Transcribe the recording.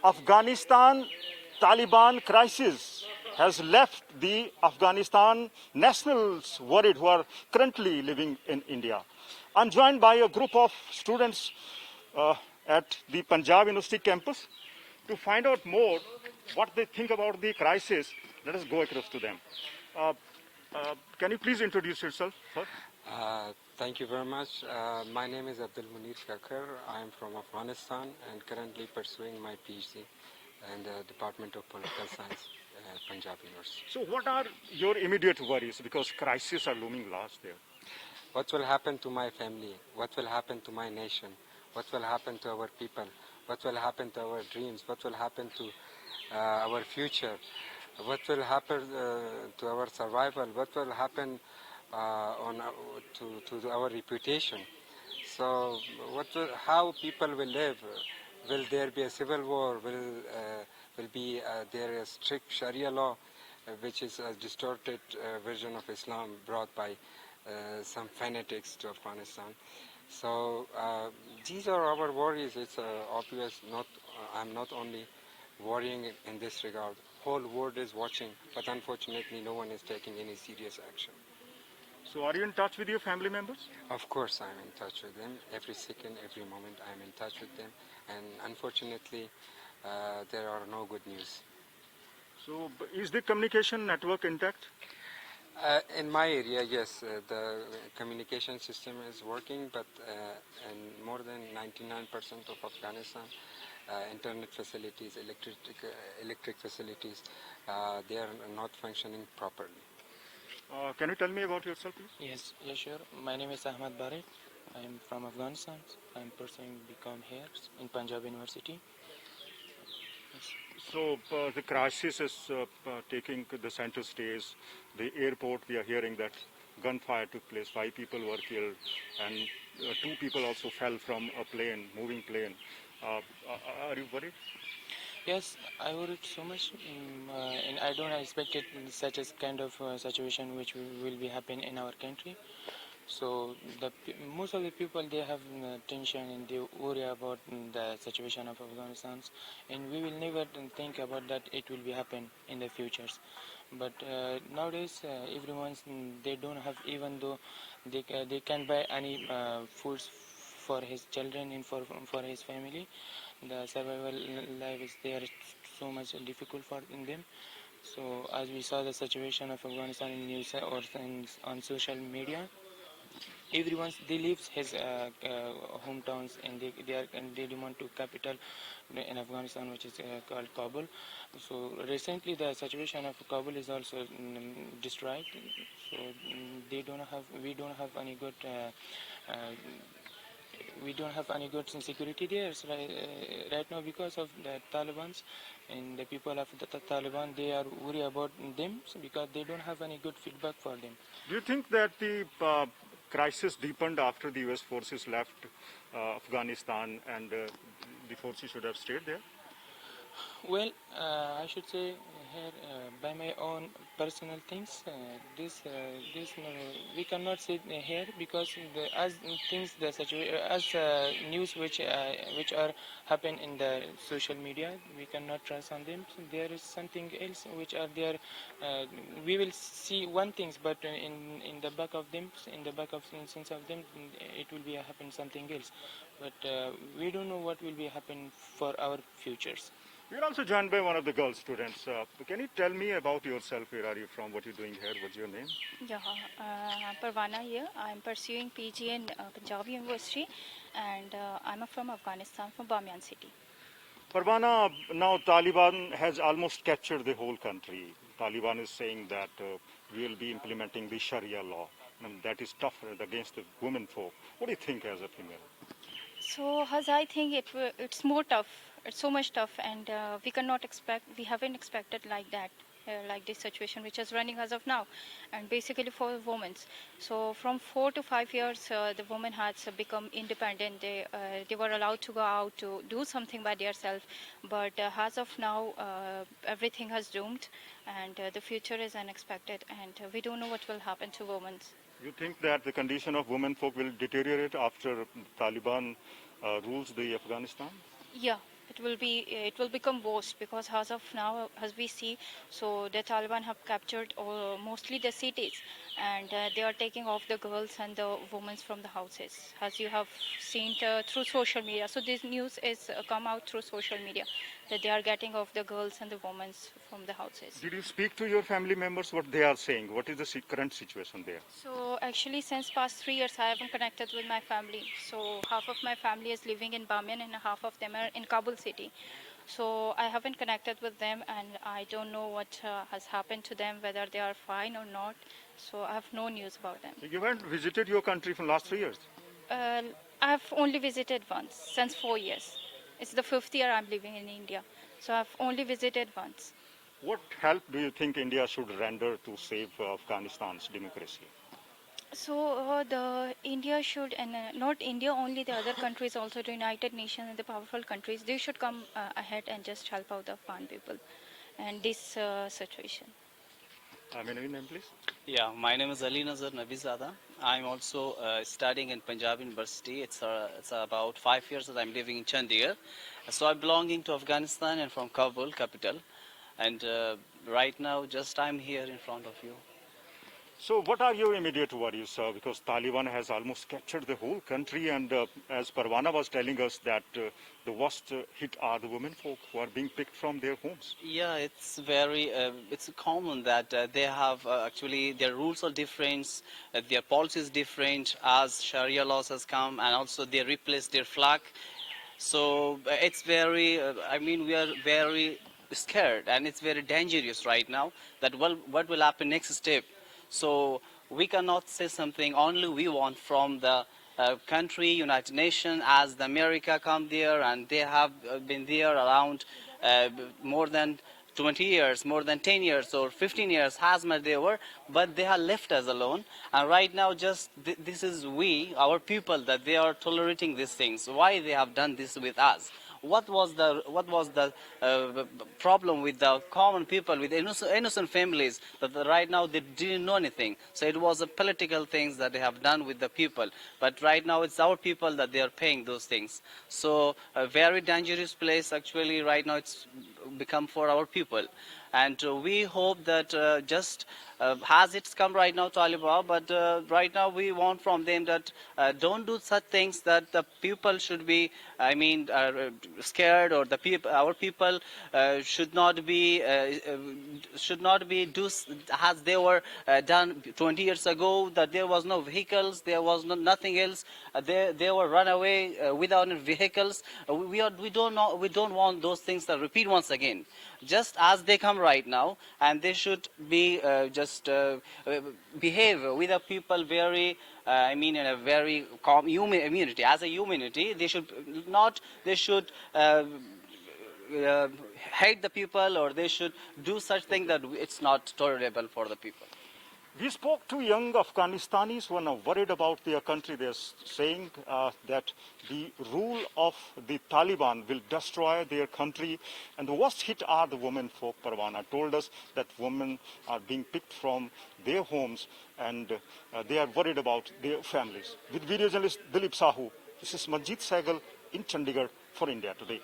Afghanistan Taliban crisis has left the Afghanistan nationals worried who are currently living in India. I'm joined by a group of students at the Punjab University campus to find out more what they think about the crisis. Let us go across to them. Can you please introduce yourself first? Thank you very much. My name is Abdul Munir Kakar. I am from Afghanistan and currently pursuing my PhD in the Department of Political Science at Punjab University. So what are your immediate worries, because crises are looming large there? What will happen to my family? What will happen to my nation? What will happen to our people? What will happen to our dreams? What will happen to our future? What will happen to our survival? What will happen to our reputation? So how people will live? Will there be a civil war? Will be there a strict Sharia law, which is a distorted version of Islam brought by some fanatics to Afghanistan? So these are our worries. It's obvious. I'm not only worrying in this regard. Whole world is watching, but unfortunately, no one is taking any serious action. So are you in touch with your family members? Of course, I'm in touch with them. Every second, every moment, I'm in touch with them. And unfortunately, there are no good news. So is the communication network intact? In my area, yes, the communication system is working, but in more than 99% of Afghanistan, internet facilities, electric facilities, they are not functioning properly. Can you tell me about yourself, please? Yes, sure. My name is Ahmad Bari. I am from Afghanistan. I am pursuing BCom here in Punjab University. Yes. So the crisis is taking the center stage. The airport, we are hearing that gunfire took place, 5 people were killed, and 2 people also fell from a plane, moving plane. Are you worried? Yes, I worried so much, and I don't expect such a kind of situation which will be happening in our country. So most of the people, they have tension and they worry about the situation of Afghanistan, and we will never think about that it will be happen in the futures. But nowadays, everyone's they don't have, even though they can buy any foods for his children and for his family. The survival life is there so much difficult for them. So as we saw the situation of Afghanistan in news or on social media, everyone they leaves his hometowns and they demand to capital in Afghanistan, which is called Kabul. So recently the situation of Kabul is also destroyed. So we don't have any good. We don't have any good security there right now because of the Taliban, and the people of the Taliban, they are worried about them because they don't have any good feedback for them. Do you think that the crisis deepened after the US forces left Afghanistan and the forces should have stayed there? Well, I should say here, by my own personal things, we cannot sit here because news which are happen in the social media, we cannot trust on them. So there is something else which are there. We will see one things, but in the back of them, in the back of sense of them, it will be happen something else. But we don't know what will be happen for our futures. You're also joined by one of the girl students. Can you tell me about yourself? Where are you from? What are you doing here? What's your name? Yeah, I'm Parvana here. I'm pursuing PG in Punjab University, and I'm from Afghanistan, from Bamiyan city. Parvana, now Taliban has almost captured the whole country. Taliban is saying that we will be implementing the Sharia law, and that is tougher against the women folk. What do you think as a female? So, as I think it's more tough. It's so much tough, and we haven't expected like that, like this situation which is running as of now, and basically for women. So, from 4 to 5 years, the woman has become independent. They were allowed to go out to do something by themselves, but as of now, everything has doomed, and the future is unexpected, and we don't know what will happen to women. You think that the condition of women folk will deteriorate after Taliban rules the Afghanistan? Yeah, it will become worse, because as of now, as we see, so the Taliban have captured mostly the cities, and they are taking off the girls and the women from the houses, as you have seen through social media. So this news is come out through social media, that they are getting off the girls and the women from the houses. Did you speak to your family members what they are saying? What is the current situation there? So actually, since past 3 years, I haven't connected with my family. So half of my family is living in Bamiyan and half of them are in Kabul city. So I haven't connected with them, and I don't know what has happened to them, whether they are fine or not. So I have no news about them. You haven't visited your country for the last 3 years. Uh, I've only visited once since 4 years. It's the fifth year I'm living in India. So I've only visited once. What help do you think India should render to save Afghanistan's democracy? So the India should, and not India only, the other countries also, the United Nations and the powerful countries, they should come ahead and just help out the Afghan people and this situation. May I know your name, please? Yeah, my name is Ali Nazar Nabizada. I'm also studying in Punjab University. It's about 5 years that I'm living in Chandigarh. So I'm belonging to Afghanistan and from Kabul, capital. And right now, just I'm here in front of you. So what are your immediate worries, sir? Because Taliban has almost captured the whole country, and as Parwana was telling us that the worst hit are the women folk who are being picked from their homes. Yeah, it's it's common that they have actually their rules are different, their policy is different as Sharia laws has come, and also they replaced their flag. So it's very, I mean, we are very scared, and it's very dangerous right now that what will happen next step. So we cannot say something only we want from the country, United Nations, as the America come there, and they have been there around more than 20 years, more than 10 years or 15 years, as much they were, but they have left us alone. And right now, just this is we, our people, that they are tolerating these things. Why they have done this with us? What was the problem with the common people, with innocent families, that right now they didn't know anything? So it was a political things that they have done with the people. But right now it's our people that they are paying those things. So a very dangerous place actually right now it's become for our people. And we hope that just as it's come right now, Taliban, but right now we want from them that don't do such things that the people should be, I mean, scared, or the people, our people should not be do as they were done 20 years ago. That there was no vehicles, there was nothing else. They were run away without vehicles. We don't want those things to repeat once again. Just as they come right now, and they should be just behave with the people very, I mean, in a very calm human immunity. As a humanity, they should hate the people, or they should do such thing that it's not tolerable for the people. We spoke to young Afghanistanis who are now worried about their country. They're saying that the rule of the Taliban will destroy their country, and the worst hit are the women folk. Parwana told us that women are being picked from their homes, and they are worried about their families. With video journalist Dilip Sahu, this is Manjeet Sehgal in Chandigarh for India Today.